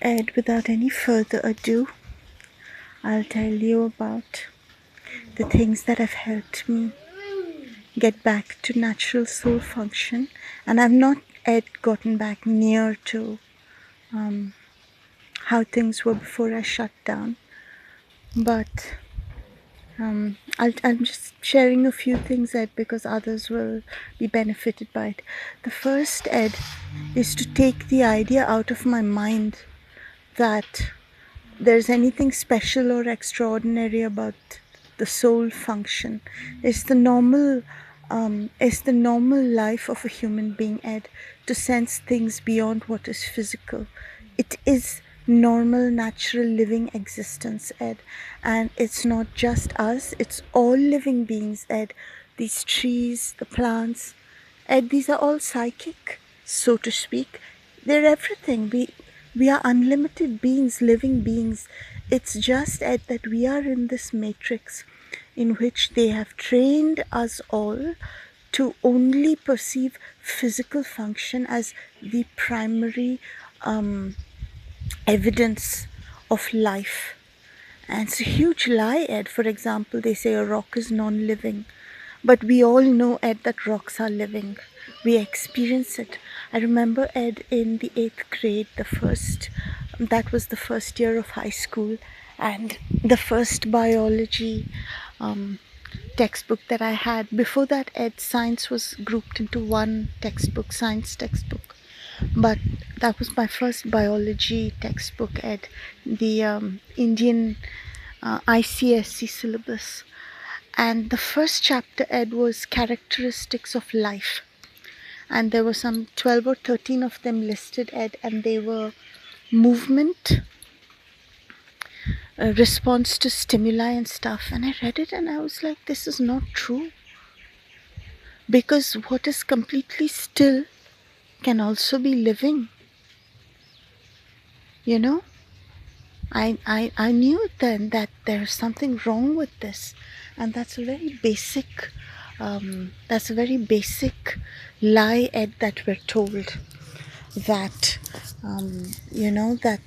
Ed, without any further ado, I'll tell you about the things that have helped me get back to natural soul function. And I've not yet gotten back near to how things were before I shut down. But I'm just sharing a few things, Ed, because others will be benefited by it. The first, Ed, is to take the idea out of my mind that there's anything special or extraordinary about the soul function. It's the normal life of a human being, Ed, to sense things beyond what is physical. It is normal, natural living existence, Ed. And it's not just us, it's all living beings, Ed. These trees, the plants, Ed, these are all psychic, so to speak. They're everything. We are unlimited beings, living beings. It's just, Ed, that we are in this matrix in which they have trained us all to only perceive physical function as the primary evidence of life. And it's a huge lie, Ed. For example, they say a rock is non-living. But we all know, Ed, that rocks are living. We experience it. I remember, Ed, in the 8th grade, that was the first year of high school, and the first biology textbook that I had. Before that, Ed, science was grouped into one textbook, science textbook. But that was my first biology textbook, Ed, the Indian ICSC syllabus. And the first chapter, Ed, was characteristics of life. And there were some 12 or 13 of them listed, Ed, and they were movement, response to stimuli and stuff. And I read it and I was like, this is not true. Because what is completely still can also be living. You know? I knew then that there's something wrong with this, and that's a very basic lie, Ed, that we're told, that that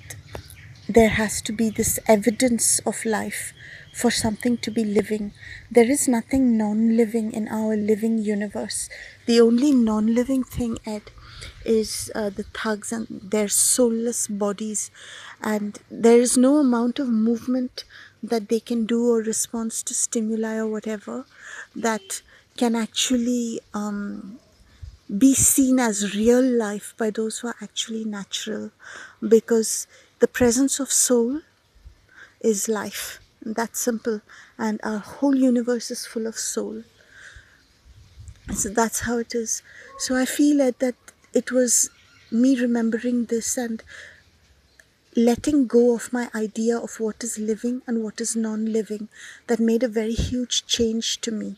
there has to be this evidence of life for something to be living. There is nothing non-living in our living universe. The only non-living thing, Ed, is the thugs and their soulless bodies, and there is no amount of movement that they can do or response to stimuli or whatever that can actually be seen as real life by those who are actually natural, because the presence of soul is life. That's simple. And our whole universe is full of soul. So that's how it is. So I feel that it was me remembering this and letting go of my idea of what is living and what is non-living that made a very huge change to me.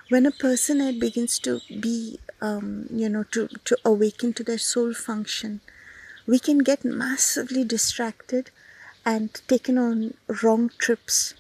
When a person begins to be, to awaken to their soul function, we can get massively distracted and taken on wrong trips.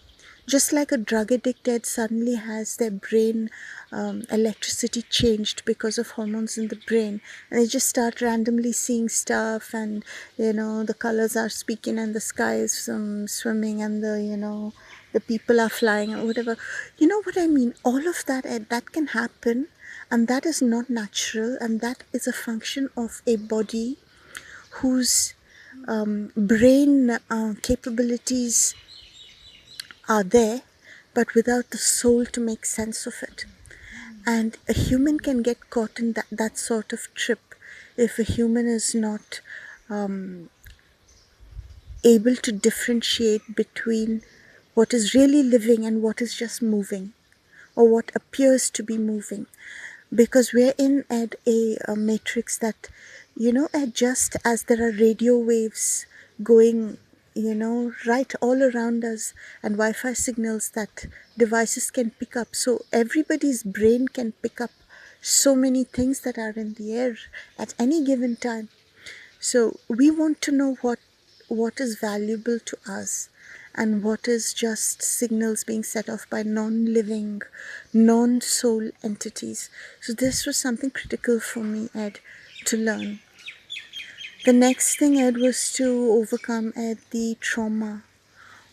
Just like a drug addicted suddenly has their brain electricity changed because of hormones in the brain, and they just start randomly seeing stuff, and the colors are speaking and the sky is swimming, and the people are flying or whatever. You know what I mean? All of that, that can happen, and that is not natural, and that is a function of a body whose brain capabilities are there, but without the soul to make sense of it. And a human can get caught in that sort of trip if a human is not able to differentiate between what is really living and what is just moving, or what appears to be moving. Because we're in a matrix that, just as there are radio waves going, right all around us, and Wi-Fi signals that devices can pick up. So everybody's brain can pick up so many things that are in the air at any given time. So we want to know what is valuable to us and what is just signals being set off by non-living, non-soul entities. So this was something critical for me, Ed, to learn. The next thing, Ed, was to overcome, Ed, the trauma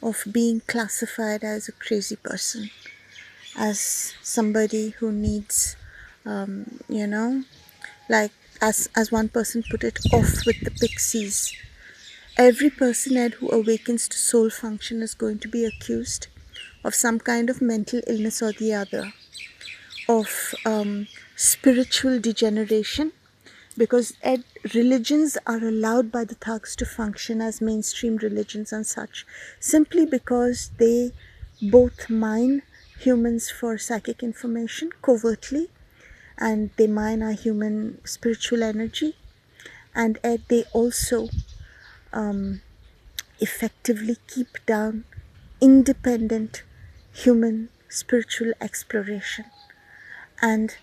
of being classified as a crazy person, as somebody who needs, you know, like as one person put it, off with the pixies. Every person, Ed, who awakens to soul function is going to be accused of some kind of mental illness or the other, of spiritual degeneration, because, Ed, religions are allowed by the thugs to function as mainstream religions and such, simply because they both mine humans for psychic information covertly, and they mine our human spiritual energy, and, Ed, they also effectively keep down independent human spiritual exploration. And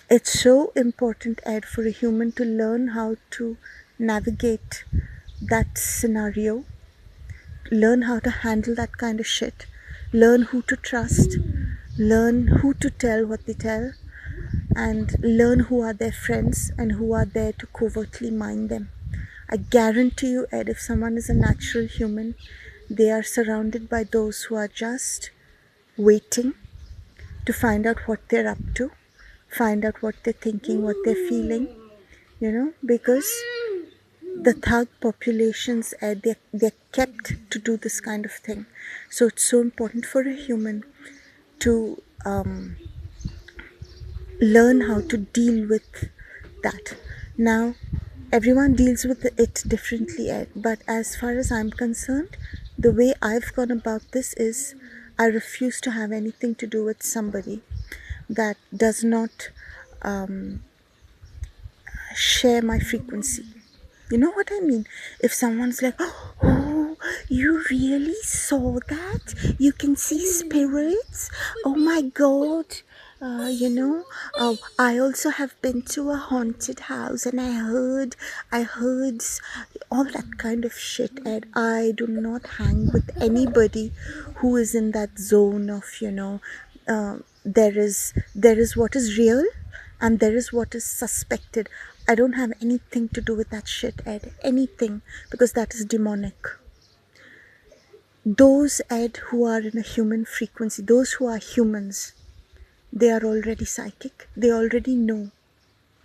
it's so important, Ed, for a human to learn how to navigate that scenario, learn how to handle that kind of shit, learn who to trust, learn who to tell what they tell, and learn who are their friends and who are there to covertly mind them. I guarantee you, Ed, if someone is a natural human, they are surrounded by those who are just waiting to find out what they're up to, find out what they're thinking, what they're feeling, because the thug populations, they're kept to do this kind of thing. So it's so important for a human to learn how to deal with that. Now, everyone deals with it differently, Ed, but as far as I'm concerned, the way I've gone about this is I refuse to have anything to do with somebody that does not share my frequency. You know what I mean? If someone's like, oh, you really saw that? You can see spirits? Oh my god. I also have been to a haunted house and I heard all that kind of shit. And I do not hang with anybody who is in that zone of, there is what is real and there is what is suspected. I don't have anything to do with that shit, Ed. Anything, because that is demonic. Those, Ed, who are in a human frequency, those who are humans, they are already psychic. They already know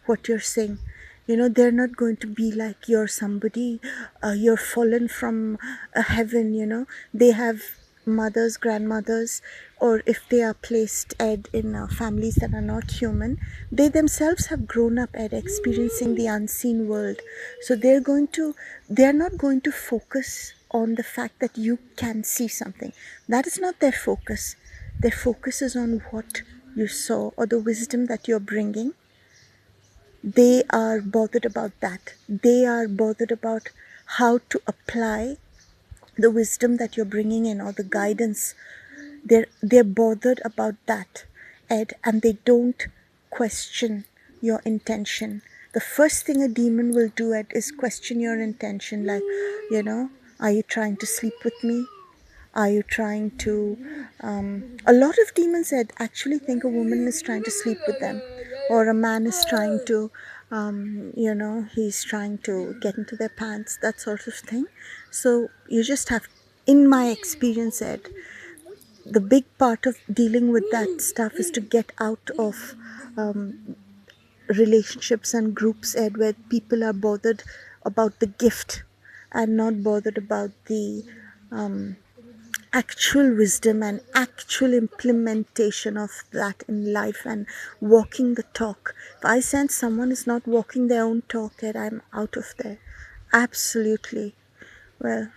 what you're saying. They're not going to be like you're somebody, you're fallen from heaven. They have mothers, grandmothers, or if they are placed, Ed, in families that are not human, they themselves have grown up, Ed, experiencing the unseen world. So they're not going to focus on the fact that you can see something. That is not their focus. Their focus is on what you saw or the wisdom that you're bringing. They are bothered about that. They are bothered about how to apply the wisdom that you're bringing in, or the guidance. They're bothered about that, Ed, and they don't question your intention. The first thing a demon will do, Ed, is question your intention. Like, are you trying to sleep with me? Are you trying to... a lot of demons, Ed, actually think a woman is trying to sleep with them, or a man is trying to, he's trying to get into their pants, that sort of thing. So you just have, in my experience, Ed, the big part of dealing with that stuff is to get out of relationships and groups, Ed, where people are bothered about the gift and not bothered about the actual wisdom and actual implementation of that in life and walking the talk. If I sense someone is not walking their own talk, Ed, I'm out of there. Absolutely. Well,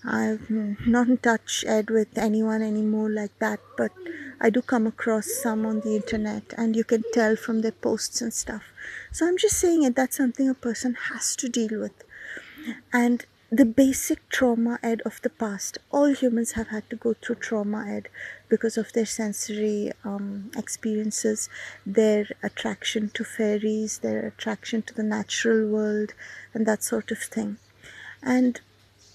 I'm not in touch, Ed, with anyone anymore like that, but I do come across some on the internet, and you can tell from their posts and stuff. So I'm just saying it, that's something a person has to deal with. And the basic trauma, Ed, of the past, all humans have had to go through trauma, Ed, because of their sensory experiences, their attraction to fairies, their attraction to the natural world, and that sort of thing. And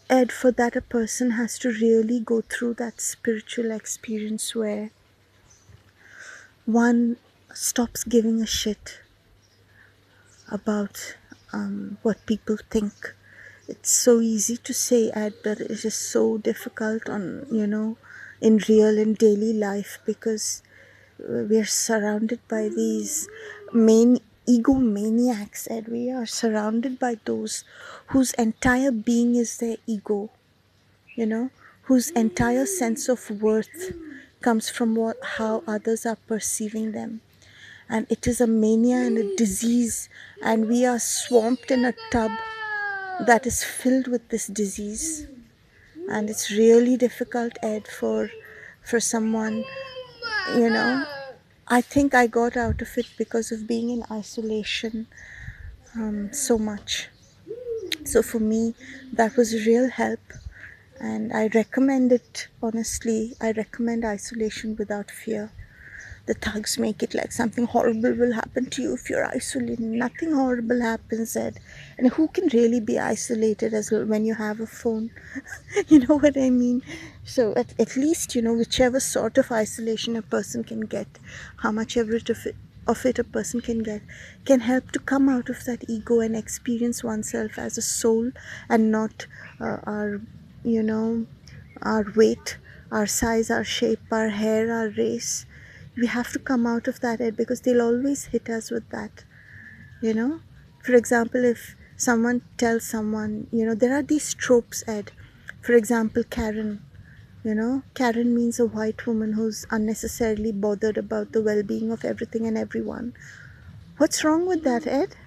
Ed, for that, a person has to really go through that spiritual experience where one stops giving a shit about what people think. It's so easy to say, Ed, but it is so difficult on, in real and daily life, because we're surrounded by these main egomaniacs, Ed. We are surrounded by those whose entire being is their ego, you know, whose entire sense of worth comes from how others are perceiving them. And it is a mania and a disease, and we are swamped in a tub that is filled with this disease. And it's really difficult, Ed, for someone, you know. I think I got out of it because of being in isolation so much. So for me, that was a real help, and I recommend it. Honestly, I recommend isolation without fear. The thugs make it like something horrible will happen to you if you're isolated. Nothing horrible happens, Ed. And who can really be isolated as well when you have a phone? You know what I mean? So at least, whichever sort of isolation a person can get, how much ever of it a person can get, can help to come out of that ego and experience oneself as a soul, and not our, you know, our weight, our size, our shape, our hair, our race. We have to come out of that, Ed, because they'll always hit us with that, you know. For example, if someone tells someone, there are these tropes, Ed. For example, Karen. Karen means a white woman who's unnecessarily bothered about the well-being of everything and everyone. What's wrong with that, Ed?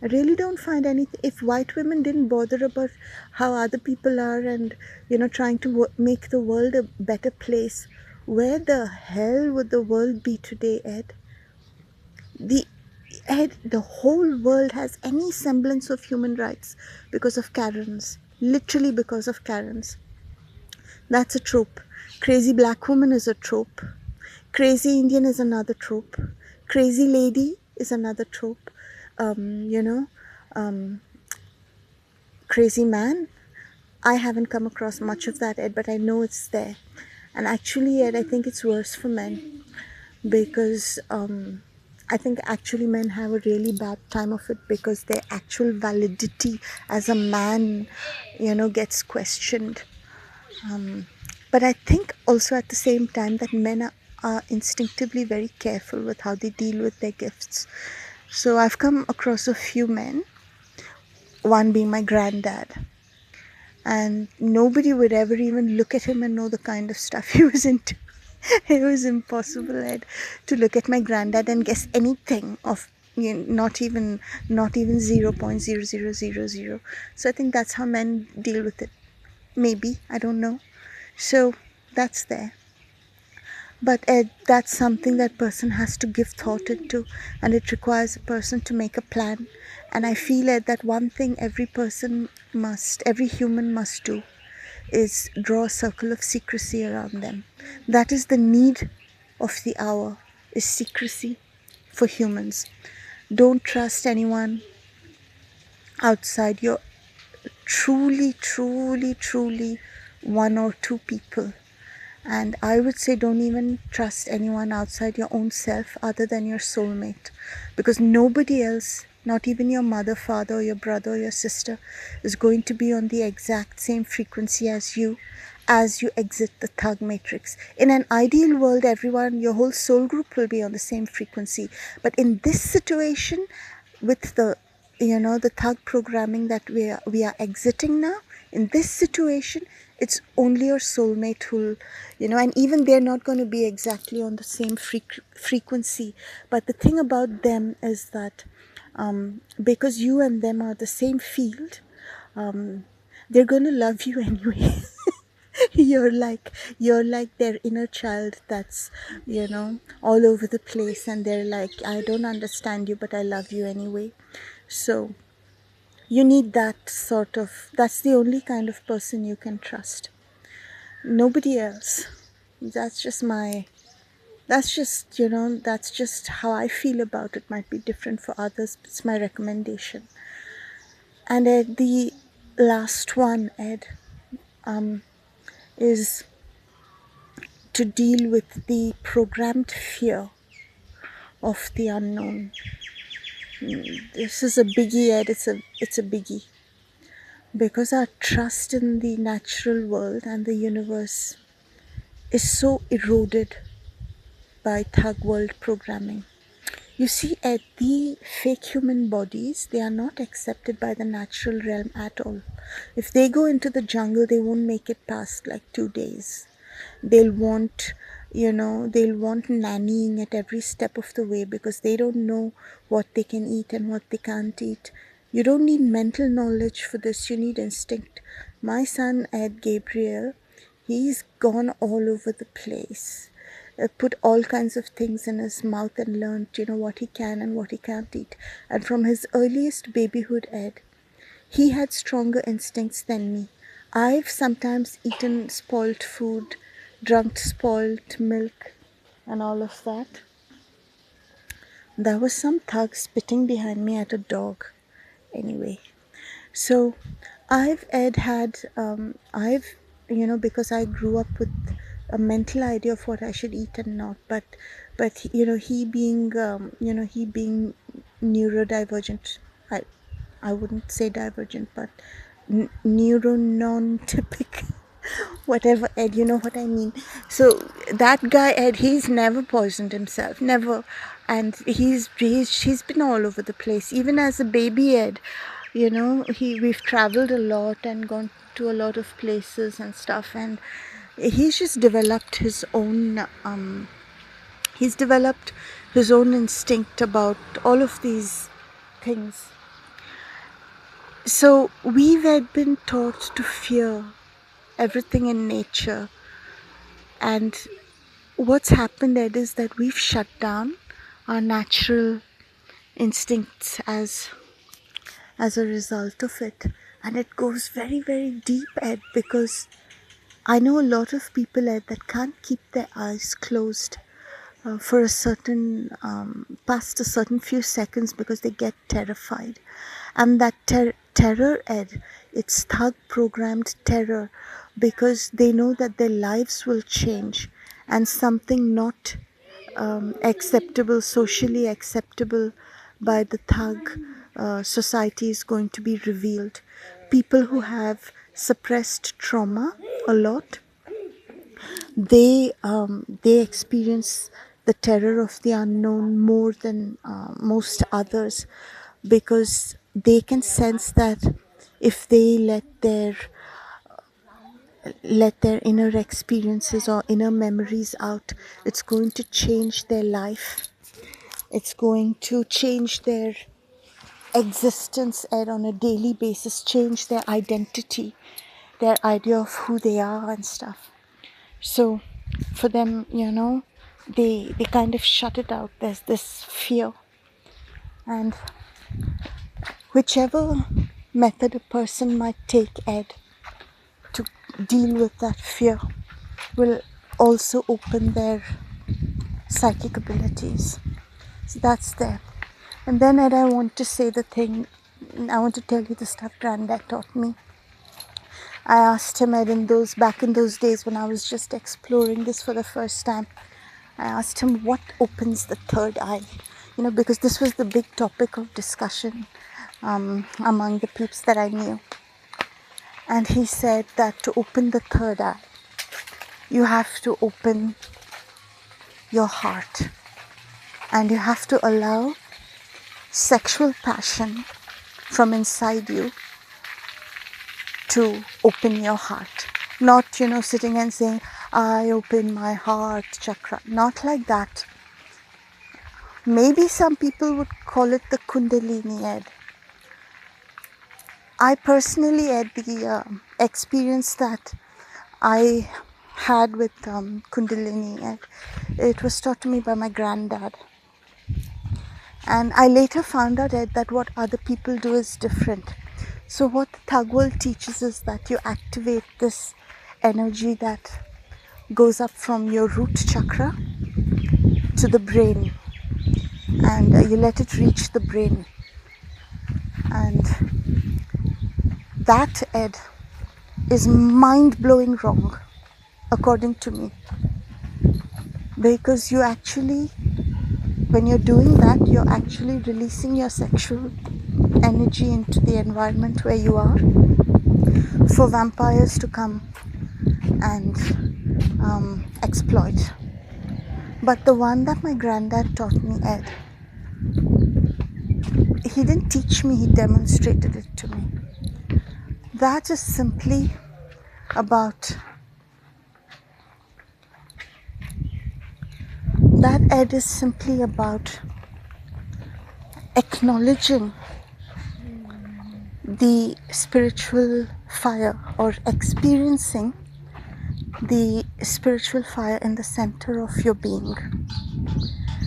I really don't find anything. If white women didn't bother about how other people are, and trying to make the world a better place, where the hell would the world be today, Ed? The Ed, the whole world has any semblance of human rights because of Karens. Literally because of Karens. That's a trope. Crazy black woman is a trope. Crazy Indian is another trope. Crazy lady is another trope. Um, you know, um, Crazy man. I haven't come across much of that, Ed, but I know it's there. And actually, Ed, I think it's worse for men, because I think actually men have a really bad time of it, because their actual validity as a man, gets questioned. But I think also at the same time that men are instinctively very careful with how they deal with their gifts. So I've come across a few men, one being my granddad, and nobody would ever even look at him and know the kind of stuff he was into. It was impossible, Ed, to look at my granddad and guess anything of, not even 0.0000. So I think that's how men deal with it. Maybe, I don't know. So that's there. But Ed, that's something that person has to give thought into, and it requires a person to make a plan. And I feel, Ed, that one thing every human must do is draw a circle of secrecy around them. That is the need of the hour, is secrecy for humans. Don't trust anyone outside your truly, truly, truly one or two people. And I would say don't even trust anyone outside your own self other than your soulmate. Because nobody else, not even your mother, father, or your brother, or your sister, is going to be on the exact same frequency as you exit the thug matrix. In an ideal world, everyone, your whole soul group will be on the same frequency. But in this situation, with the thug programming that we are exiting now, in this situation, it's only your soulmate who'll, and even they're not going to be exactly on the same frequency. But the thing about them is that because you and them are the same field, they're going to love you anyway. You're like their inner child that's all over the place, and they're like, I don't understand you, but I love you anyway. So you need that's the only kind of person you can trust. Nobody else. That's just how I feel about it. Might be different for others, but it's my recommendation. And Ed, the last one, Ed, is to deal with the programmed fear of the unknown. This is a biggie, Ed. It's a biggie because our trust in the natural world and the universe is so eroded by thug world programming. You see, Ed, the fake human bodies, they are not accepted by the natural realm at all. If they go into the jungle, they won't make it past like 2 days. They'll want, they'll want nannying at every step of the way because they don't know what they can eat and what they can't eat. You don't need mental knowledge for this, you need instinct. My son, Ed Gabriel, he's gone all over the place. Put all kinds of things in his mouth and learned, what he can and what he can't eat. And from his earliest babyhood, Ed, he had stronger instincts than me. I've sometimes eaten spoiled food, drunk spoiled milk, and all of that. There was some thug spitting behind me at a dog. Anyway, so because I grew up with a mental idea of what I should eat and not, but he being neurodivergent, I wouldn't say divergent, but neuro non-typical, whatever, Ed, you know what I mean. So that guy, Ed, he's never poisoned himself, never. And he's been all over the place, even as a baby, Ed. We've traveled a lot and gone to a lot of places and stuff, and he's just developed his own instinct about all of these things. So we've been taught to fear everything in nature, and what's happened, Ed, is that we've shut down our natural instincts as a result of it. And it goes very, very deep, Ed, because I know a lot of people, Ed, that can't keep their eyes closed for a certain past a certain few seconds because they get terrified. And that terror, Ed, it's thug programmed terror, because they know that their lives will change and something not socially acceptable by the thug society is going to be revealed. People who have suppressed trauma a lot, they experience the terror of the unknown more than most others, because they can sense that if they let their inner experiences or inner memories out, it's going to change their life. It's going to change their existence, and on a daily basis change their identity, their idea of who they are and stuff. So for them, they kind of shut it out. There's this fear, and whichever method a person might take, Ed, to deal with that fear will also open their psychic abilities. So that's there. And then, Ed, I want to tell you the stuff Granddad taught me. I asked him, Ed, back in those days when I was just exploring this for the first time, I asked him what opens the third eye, because this was the big topic of discussion among the peeps that I knew. And he said that to open the third eye, you have to open your heart, and you have to allow sexual passion from inside you to open your heart. Not, sitting and saying, I open my heart chakra. Not like that. Maybe some people would call it the Kundalini, Ed. I personally had the experience that I had with Kundalini, and it was taught to me by my granddad. And I later found out, Ed, that what other people do is different. So what the thug world teaches is that you activate this energy that goes up from your root chakra to the brain, and you let it reach the brain. And that, Ed, is mind-blowing wrong, according to me, because you actually when you're doing that, you're actually releasing your sexual energy into the environment where you are for vampires to come and exploit. But the one that my granddad taught me, Ed, he didn't teach me, he demonstrated it to me. That is simply about, that Ed is simply about acknowledging the spiritual fire, or experiencing the spiritual fire in the center of your being.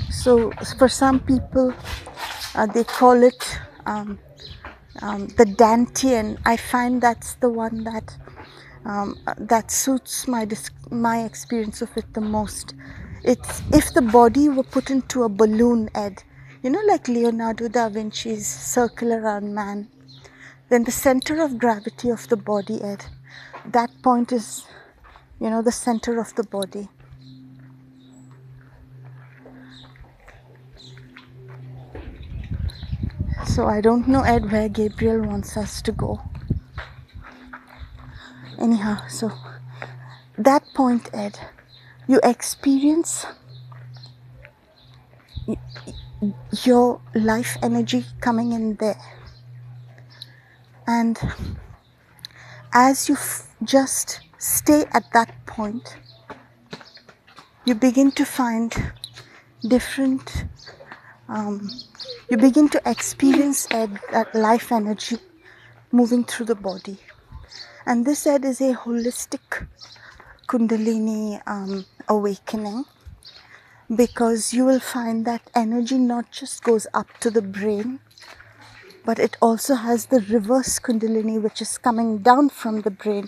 So for some people, they call it the Dantian. I find that's the one that suits my experience of it the most. It's if the body were put into a balloon, Ed, you know, like Leonardo da Vinci's circle around man, then the center of gravity of the body, Ed, that point is, you know, the center of the body. So I don't know, Ed, where Gabriel wants us to go. Anyhow, so that point, Ed, you experience your life energy coming in there. And as you just stay at that point, you begin to find different, you begin to experience, Ed, that life energy moving through the body. And this, Ed, is a holistic Kundalini awakening, because you will find that energy not just goes up to the brain, but it also has the reverse Kundalini, which is coming down from the brain,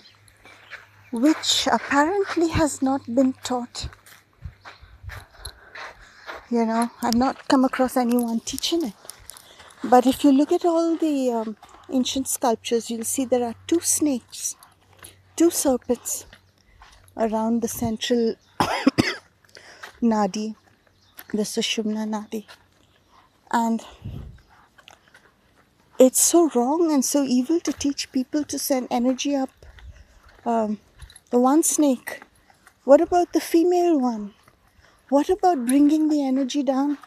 which apparently has not been taught. You know, I've not come across anyone teaching it. But if you look at all the ancient sculptures, you'll see there are two snakes, two serpents around the central nadi, the Sushumna nadi. And it's so wrong and so evil to teach people to send energy up the one snake. What about the female one? What about bringing the energy down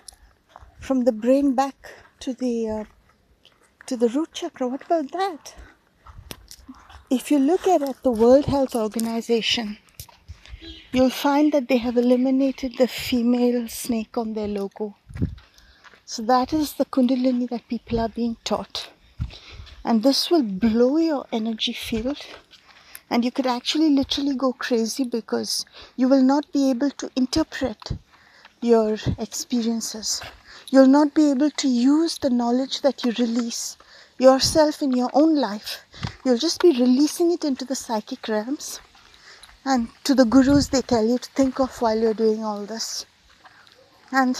from the brain back to the root chakra? What about that? If you look at the World Health Organization, you'll find that they have eliminated the female snake on their logo. So that is the Kundalini that people are being taught. And this will blow your energy field. And you could actually literally go crazy, because you will not be able to interpret your experiences. You'll not be able to use the knowledge that you release yourself in your own life. You'll just be releasing it into the psychic realms and to the gurus they tell you to think of while you're doing all this. And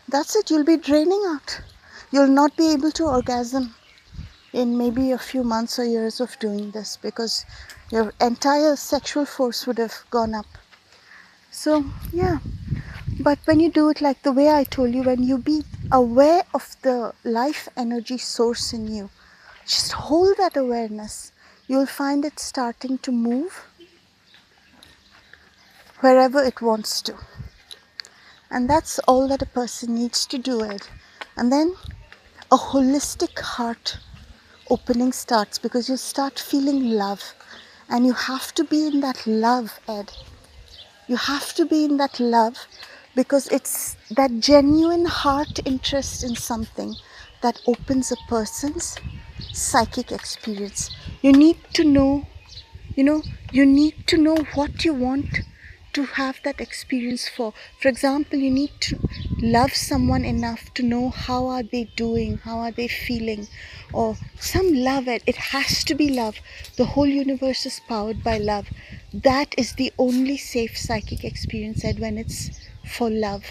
that's it. You'll be draining out. You'll not be able to orgasm in maybe a few months or years of doing this, because your entire sexual force would have gone up. So yeah, but when you do it like the way I told you, when you be aware of the life energy source in you, just hold that awareness, you'll find it starting to move wherever it wants to. And that's all that a person needs to do it. And then a holistic heart opening starts, because you start feeling love. And you have to be in that love, Ed. You have to be in that love, because it's that genuine heart interest in something that opens a person's psychic experience. You need to know, you need to know what you want to have that experience for. For example, you need to love someone enough to know how are they doing, how are they feeling, or some love. It has to be love. The whole universe is powered by love. That is the only safe psychic experience, Ed, when it's for love.